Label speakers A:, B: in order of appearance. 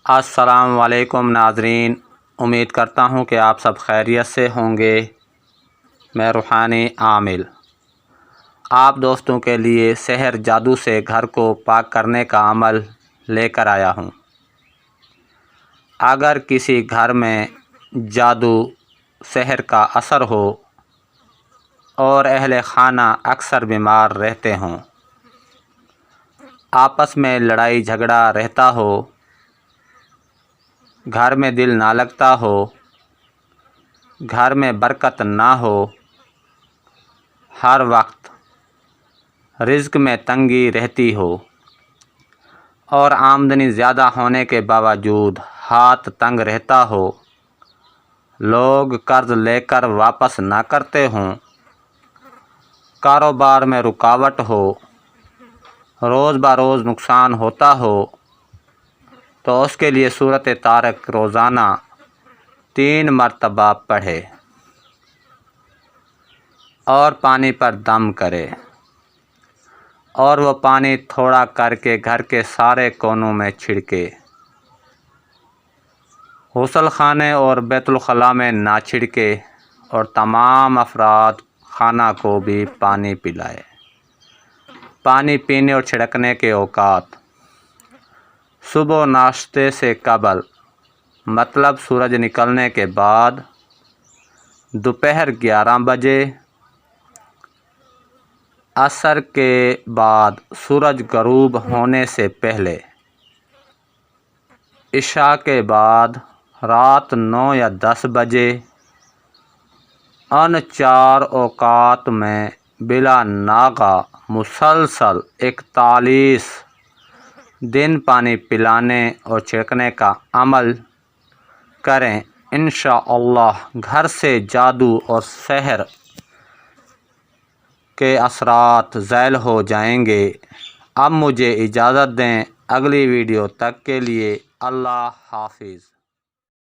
A: السلام علیکم ناظرین، امید کرتا ہوں کہ آپ سب خیریت سے ہوں گے۔ میں روحانی عامل آپ دوستوں کے لیے سحر جادو سے گھر کو پاک کرنے کا عمل لے کر آیا ہوں۔ اگر کسی گھر میں جادو سحر کا اثر ہو اور اہل خانہ اکثر بیمار رہتے ہوں، آپس میں لڑائی جھگڑا رہتا ہو، گھر میں دل نہ لگتا ہو، گھر میں برکت نہ ہو، ہر وقت رزق میں تنگی رہتی ہو اور آمدنی زیادہ ہونے کے باوجود ہاتھ تنگ رہتا ہو، لوگ قرض لے کر واپس نہ کرتے ہوں، کاروبار میں رکاوٹ ہو، روز بروز نقصان ہوتا ہو، تو اس کے لیے سورۃ طارق روزانہ 3 مرتبہ پڑھے اور پانی پر دم کرے، اور وہ پانی تھوڑا کر کے گھر کے سارے کونوں میں چھڑکے، غسل خانے اور بیت الخلاء میں نہ چھڑکے، اور تمام افراد خانہ کو بھی پانی پلائے۔ پانی پینے اور چھڑکنے کے اوقات: صبح ناشتے سے قبل مطلب سورج نکلنے کے بعد، دوپہر 11 بجے، عصر کے بعد سورج غروب ہونے سے پہلے، عشاء کے بعد رات 9 یا 10 بجے۔ ان 4 اوقات میں بلا ناغہ مسلسل 41 دن پانی پلانے اور چھڑکنے کا عمل کریں۔ انشاءاللہ گھر سے جادو اور سحر کے اثرات زائل ہو جائیں گے۔ اب مجھے اجازت دیں، اگلی ویڈیو تک کے لیے اللہ حافظ۔